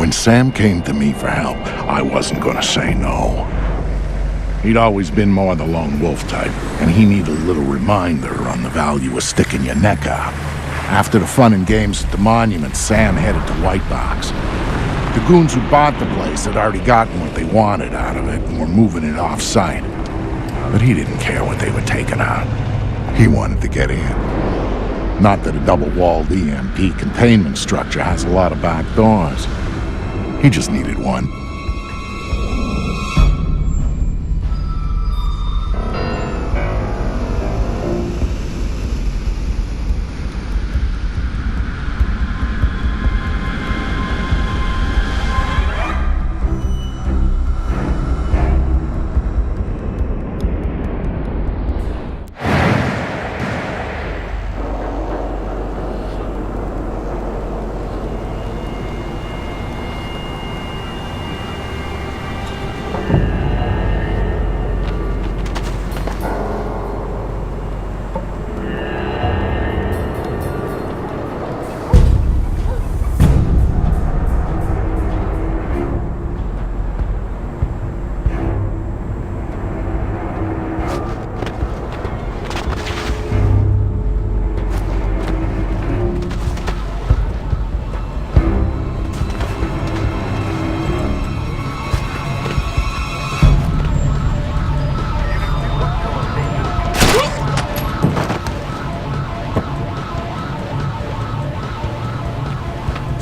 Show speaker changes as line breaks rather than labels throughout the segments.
When Sam came to me for help, I wasn't gonna say no. He'd always been more the lone wolf type, and he needed a little reminder on the value of sticking your neck out. After the fun and games at the monument, Sam headed to White Box. The goons who bought the place had already gotten what they wanted out of it and were moving it off-site. But he didn't care what they were taking out. He wanted to get in. Not that a double-walled EMP containment structure has a lot of back doors. He just needed one.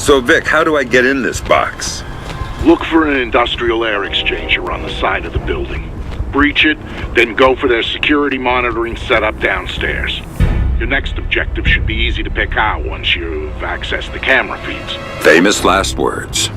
So, Vic, how do I get in this box?
Look for an industrial air exchanger on the side of the building. Breach it, then go for their security monitoring setup downstairs. Your next objective should be easy to pick out once you've accessed the camera feeds.
Famous last words.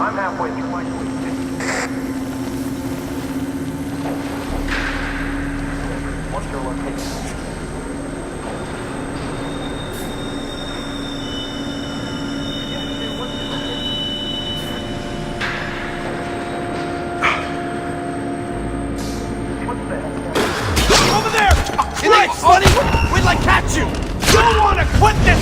I'm halfway through my sleep. What's your location?
Over there! It ain't funny! We'd like catch you! Don't wanna quit this!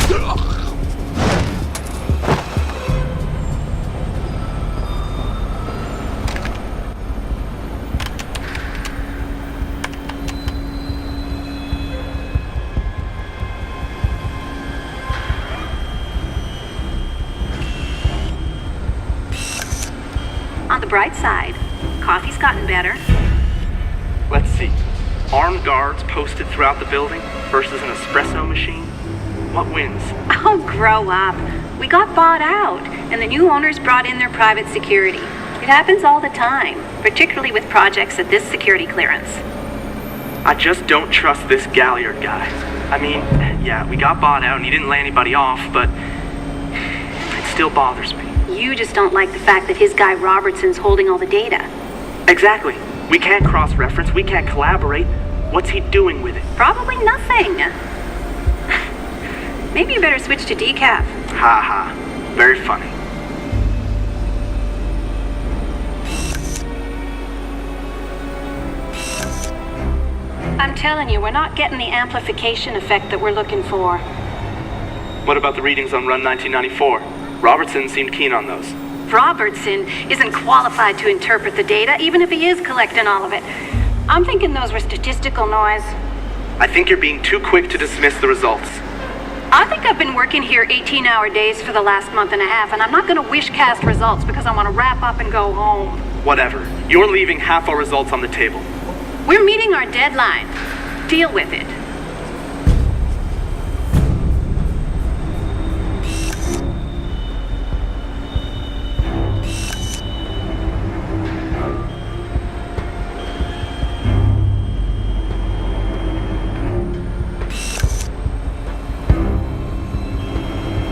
On the bright side, coffee's gotten better.
Let's see. Armed guards posted throughout the building versus an espresso machine. What wins?
Oh, grow up. We got bought out, and the new owners brought in their private security. It happens all the time, particularly with projects at this security clearance.
I just don't trust this Galliard guy. I mean, yeah, we got bought out and he didn't lay anybody off, but it still bothers me.
You just don't like the fact that his guy Robertson's holding all the data.
Exactly. We can't cross-reference, we can't collaborate. What's he doing with it?
Probably nothing. Maybe you better switch to decaf.
Ha ha. Very funny.
I'm telling you, we're not getting the amplification effect that we're looking for.
What about the readings on Run 1994? Robertson seemed keen on those.
Robertson isn't qualified to interpret the data, even if he is collecting all of it. I'm thinking those were statistical noise.
I think you're being too quick to dismiss the results.
I think I've been working here 18-hour days for the last month and a half, and I'm not going to wish cast results because I want to wrap up and go home.
Whatever. You're leaving half our results on the table.
We're meeting our deadline. Deal with it.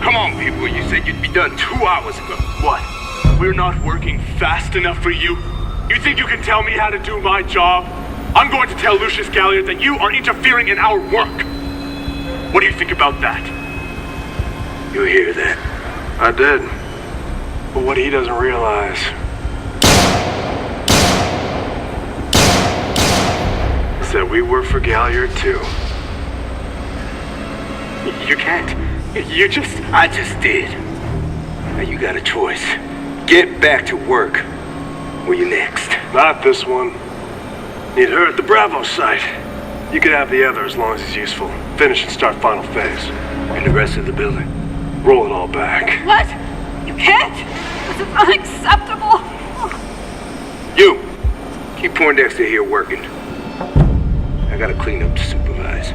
Come on, people, you said you'd be done 2 hours ago.
What? We're not working fast enough for you? You think you can tell me how to do my job? I'm going to tell Lucius Galliard that you are interfering in our work. What do you think about that?
You hear that?
I did. But what he doesn't realize is that we work for Galliard too.
You can't.
I just did. Now you got a choice. Get back to work. Or you next.
Not this one. Need her at the Bravo site. You could have the other as long as it's useful. Finish and start final phase.
And the rest of the building.
Roll it all back.
What? You can't! This is unacceptable!
You! Keep Poindexter here working. I gotta clean up to supervise.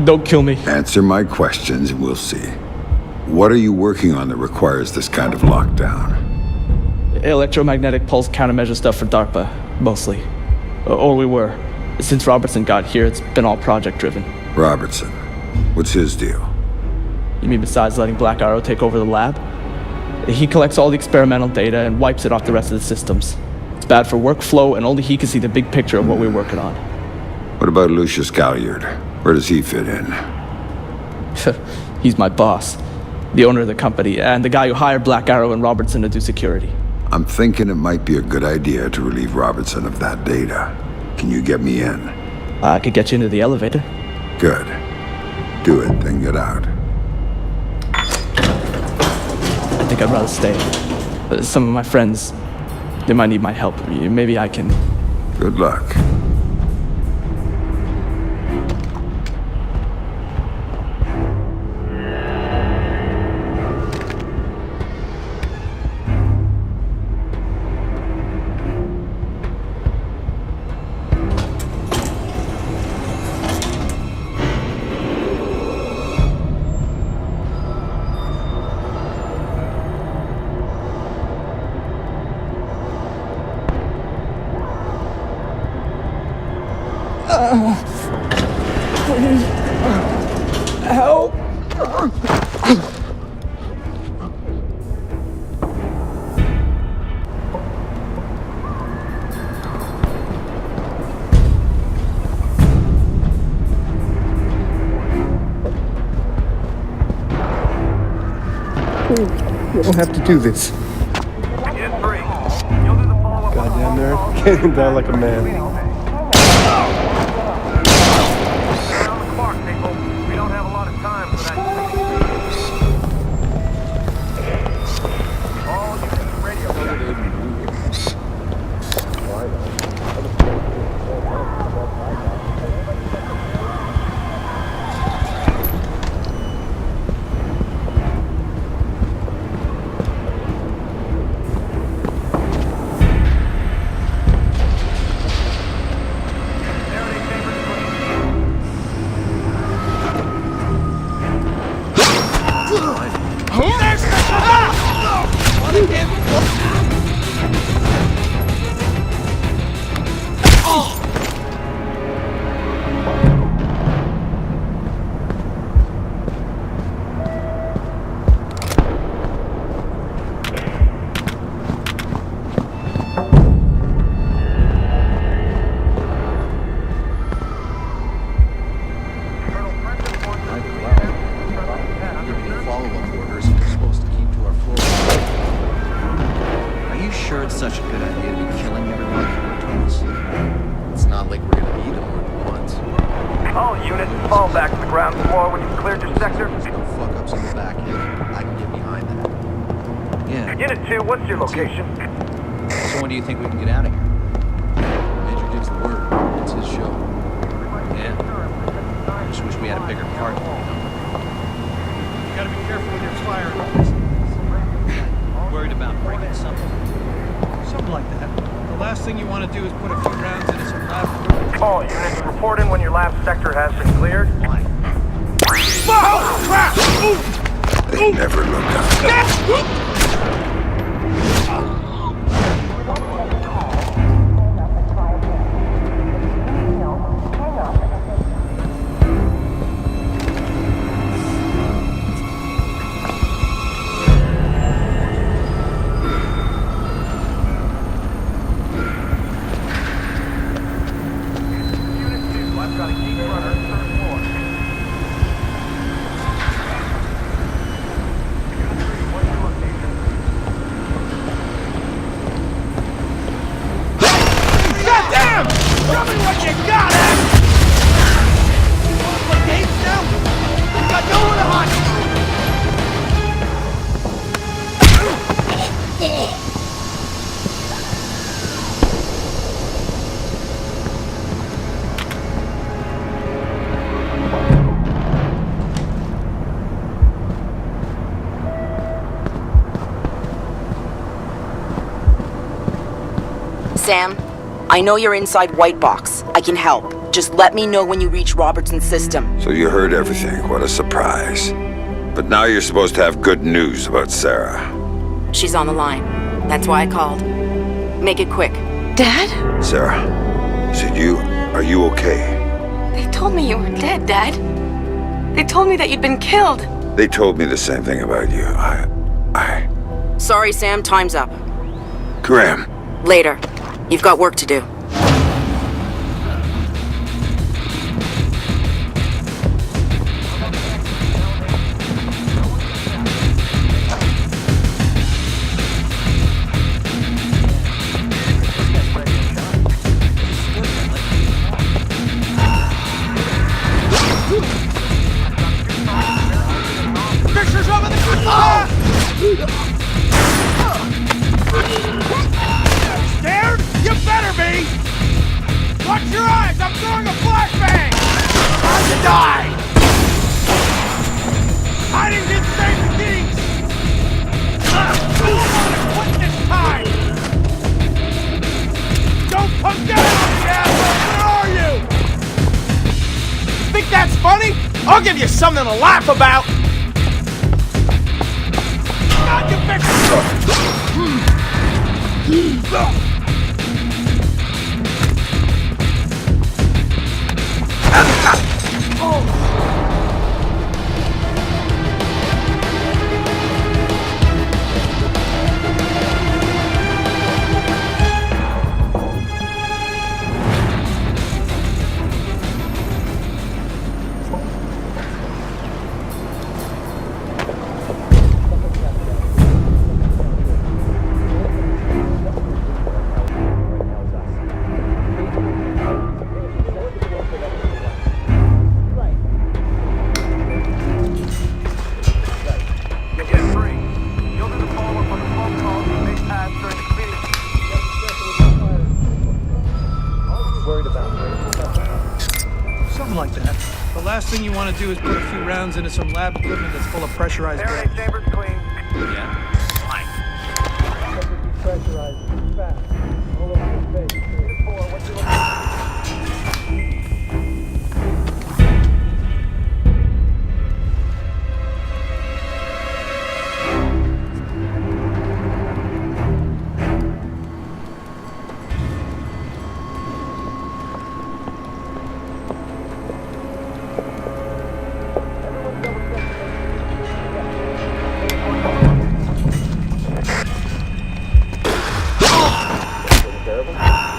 Don't kill me.
Answer my questions and we'll see. What are you working on that requires this kind of lockdown?
Electromagnetic pulse countermeasure stuff for DARPA, mostly. Or we were. Since Robertson got here, it's been all project-driven.
Robertson. What's his deal?
You mean besides letting Black Arrow take over the lab? He collects all the experimental data and wipes it off the rest of the systems. It's bad for workflow, and only he can see the big picture of what we're working on.
What about Lucius Galliard? Where does he fit in?
He's my boss, the owner of the company, and the guy who hired Black Arrow and Robertson to do security.
I'm thinking it might be a good idea to relieve Robertson of that data. Can you get me in?
I could get you into the elevator.
Good. Do it, then get out.
I think I'd rather stay. Some of my friends, they might need my help. Maybe I can...
Good luck.
Please. Help.
You don't have to do this.
Get free. You'll do the follow-up.
Goddamn nerd. Getting down like a man.
Such a good idea to be killing everyone between us. It's not like we're gonna need them more than once.
All units fall back to the ground floor when you've cleared your sector.
There's no fuck-ups in the back end. I can get behind that. Yeah.
Unit 2, what's your location?
So when do you think we can get out of here? Major gives the word. It's his show. Yeah. I just wish we had a bigger part.
You gotta be careful with your fire.
Worried about breaking something?
Something like that. The last thing you want to do is put a few rounds into some lab.
All units, report in when your lab sector has been cleared.
Why?
Oh, crap!
They never look up.
Sam, I know you're inside White Box. I can help. Just let me know when you reach Robertson's system.
So you heard everything. What a surprise. But now you're supposed to have good news about Sarah.
She's on the line. That's why I called. Make it quick.
Dad?
Sarah, is it you? Are you okay?
They told me you were dead, Dad. They told me that you'd been killed.
They told me the same thing about you.
Sorry, Sam. Time's up.
Graham.
Later. You've got work to do.
Pictures over the... Scared? You better be! Watch your eyes! I'm throwing a flashbang! Time to die! Hiding in safe things! Don't want to quit this time! Don't come down on me, asshole! Where are you? Think that's funny? I'll give you something to laugh about! God, you bitch!
Like that. The last thing you want to do is put a few rounds into some lab equipment that's full of pressurized gas.
Chamber's clean.
Yeah.
Pressurized. Fast. All over your face.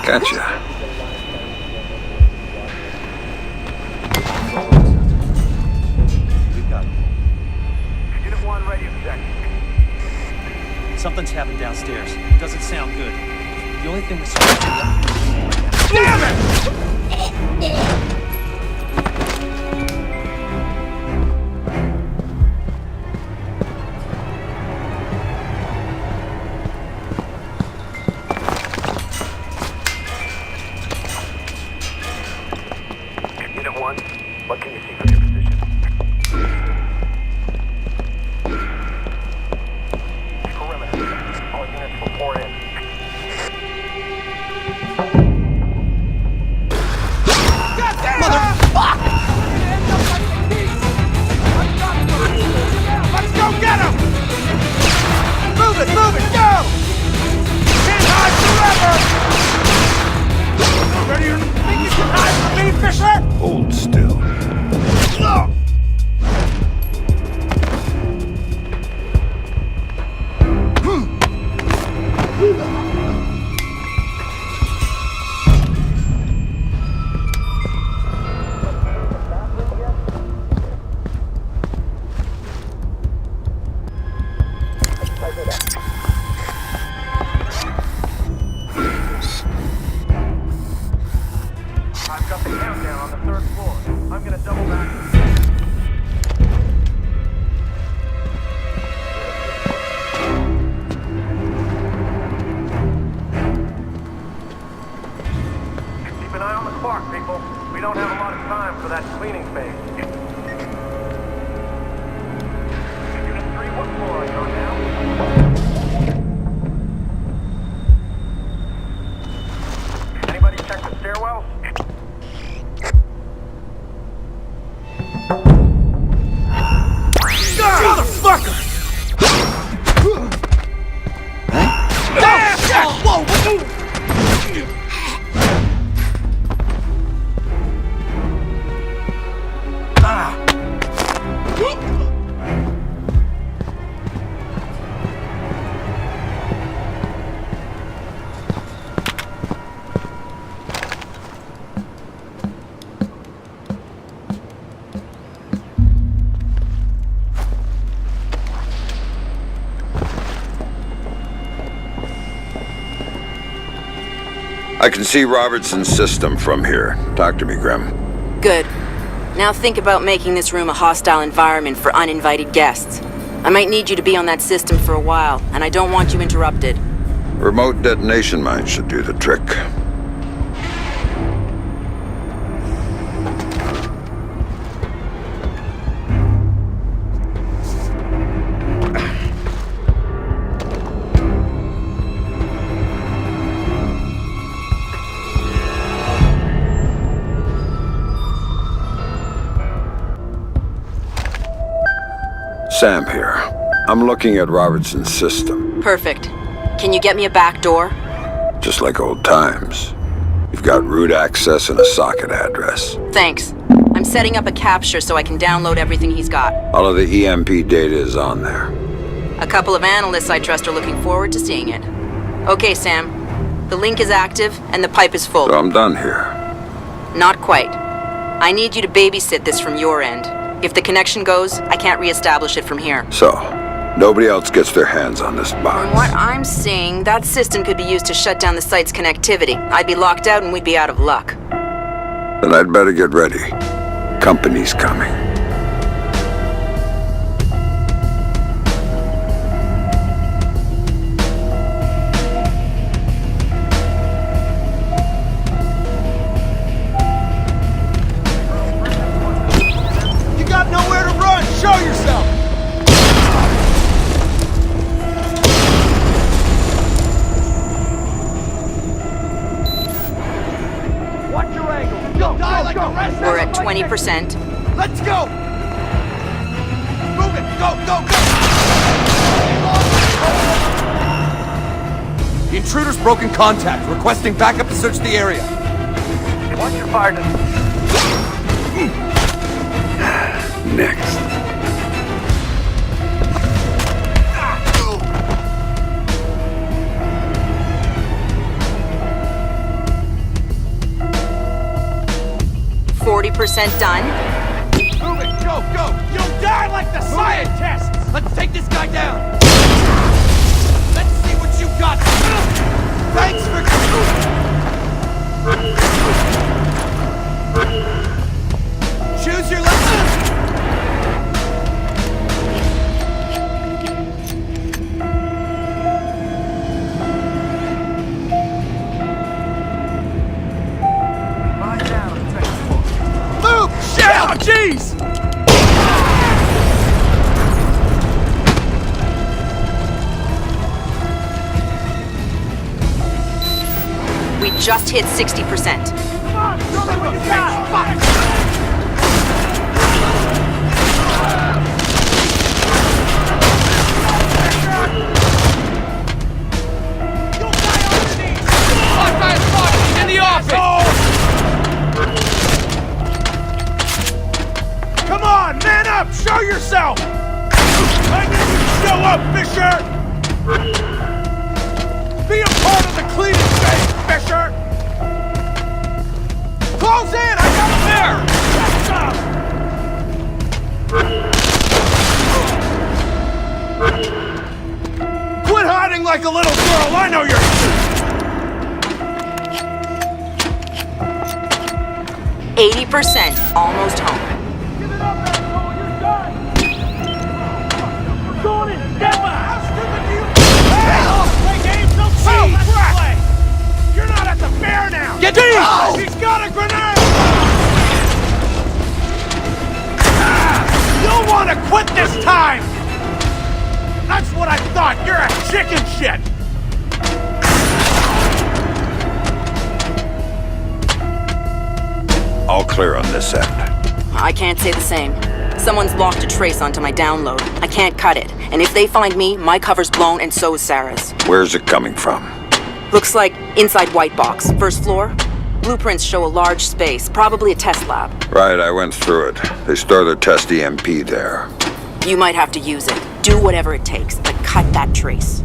Gotcha.
We've got it.
Unit 1, radio check.
Something's happened downstairs. Doesn't sound good. The only thing that's...
Damn it!
Unit 1, what can you see from your position? Perimeter. All units report in.
God damn!
I can see Robertson's system from here. Talk to me, Grim.
Good. Now think about making this room a hostile environment for uninvited guests. I might need you to be on that system for a while, and I don't want you interrupted.
Remote detonation mine should do the trick. Sam here. I'm looking at Robertson's system.
Perfect. Can you get me a back door?
Just like old times. You've got root access and a socket address.
Thanks. I'm setting up a capture so I can download everything he's got.
All of the EMP data is on there.
A couple of analysts I trust are looking forward to seeing it. Okay, Sam. The link is active and the pipe is full.
So I'm done here.
Not quite. I need you to babysit this from your end. If the connection goes, I can't reestablish it from here.
So, nobody else gets their hands on this box.
From what I'm seeing, that system could be used to shut down the site's connectivity. I'd be locked out and we'd be out of luck.
Then I'd better get ready. Company's coming.
Nowhere to run! Show yourself! Watch your angle! Go, die like the rest of
We're at 20%.
Let's go! Move it! Go, go, go! The intruder's broken contact, requesting backup to search the area.
Watch your fire distance.
Next.
%40 done.
Move it! Go, go! You'll die like the scientists! Let's take this guy down! Let's see what you got! Thanks for... Choose your lesson!
60%.
Come on, show me what you got! You'll die on your knees! Lock by his body in the office! Come on, man up! Show yourself! I knew you'd show up, Fisher! Be a part of the cleaning phase, Fisher! Close in! I got him there! That's Quit hiding like a little girl! I know you're...
80%. Almost home.
Give it up, asshole! You're done! We're going in! Denver! How stupid do you... Hey! Play games, don't see! Oh, let's play! You're not at the fair now! Get in! Oh. He's got a grenade! You'll want to quit this time! That's what I thought! You're a chicken shit!
All clear on this end.
I can't say the same. Someone's locked a trace onto my download. I can't cut it. And if they find me, my cover's blown and so is Sarah's.
Where's it coming from?
Looks like inside White Box, first floor. Blueprints show a large space, probably a test lab.
Right, I went through it. They store their test EMP there.
You might have to use it. Do whatever it takes, but cut that trace.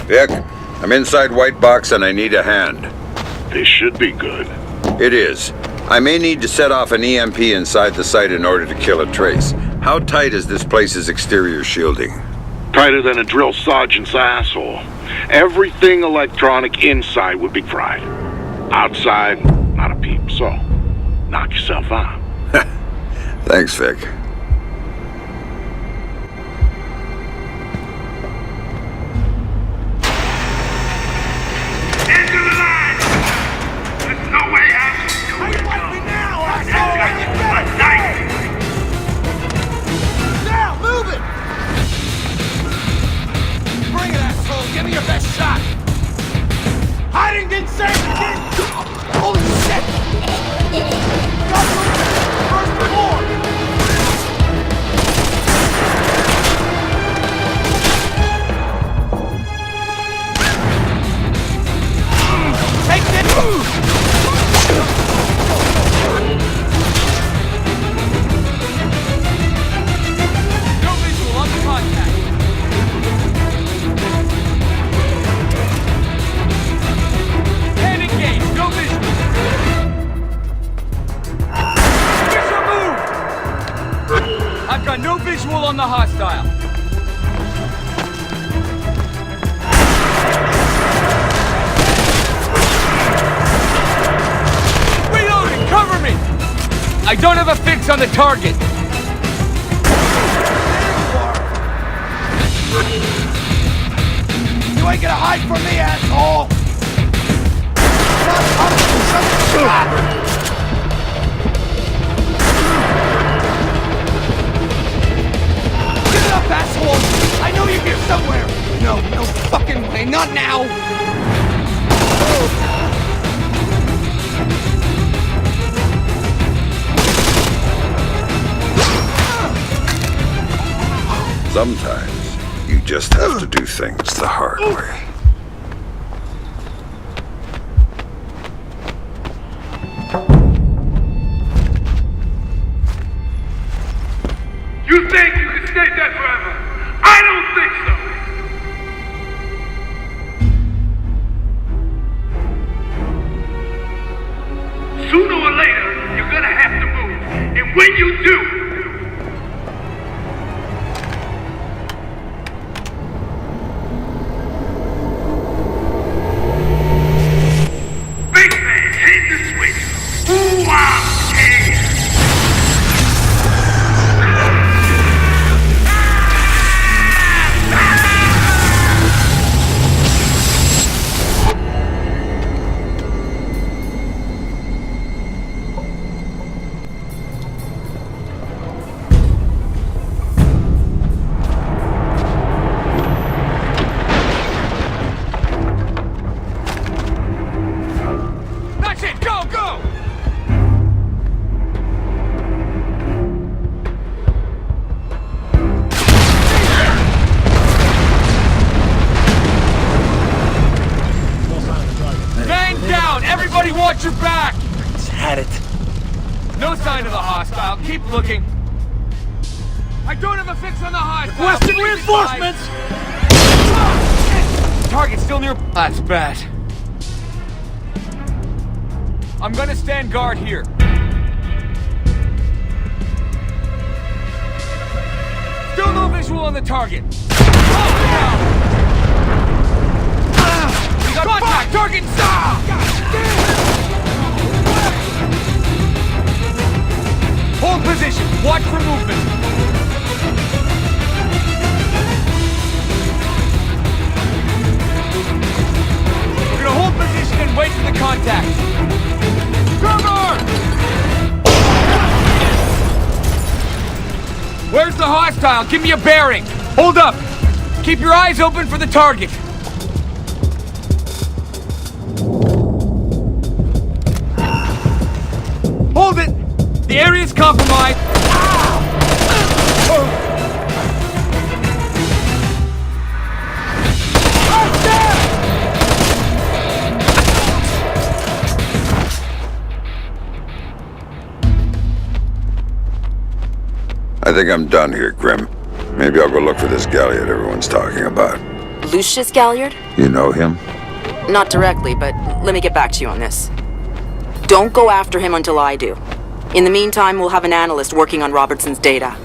Vic, I'm inside White Box and I need a hand.
This should be good.
It is. I may need to set off an EMP inside the site in order to kill a trace. How tight is this place's exterior shielding?
Tighter than a drill sergeant's asshole. Everything electronic inside would be fried. Outside, not a peep, so knock yourself out.
Thanks, Vic.
Give me your best shot! Hiding didn't save me! Holy shit! First floor! Take this! No visual on the contact! No vision! Visual move! I've got no visual on the hostile. Reloading! Cover me! I don't have a fix on the target. You ain't gonna hide from me, asshole! Give it up, asshole! I know you're here somewhere! No fucking way, not now!
Sometimes, you just have to do things the hard way.
You think you can stay dead forever? I don't think so! Sooner or later, you're gonna have to move. And when you do, big man, hit the switch. Ooh, wow, yeah. Watch your back!
Just had it.
No sign of the hostile. Keep looking. I don't have a fix on the hostile.
Requesting reinforcements!
Target's still near. That's bad. I'm gonna stand guard here. Still no visual on the target. Oh,
Contact! Target stop! Hold position. Watch for movement. We're gonna hold position and wait for the contact. Cover! Where's the hostile? Give me a bearing. Hold up. Keep your eyes open for the target. Hold it! The area's compromised.
I think I'm done here, Grim. Maybe I'll go look for this Galliard everyone's talking about.
Lucius Galliard?
You know him?
Not directly, but let me get back to you on this. Don't go after him until I do. In the meantime, we'll have an analyst working on Robertson's data.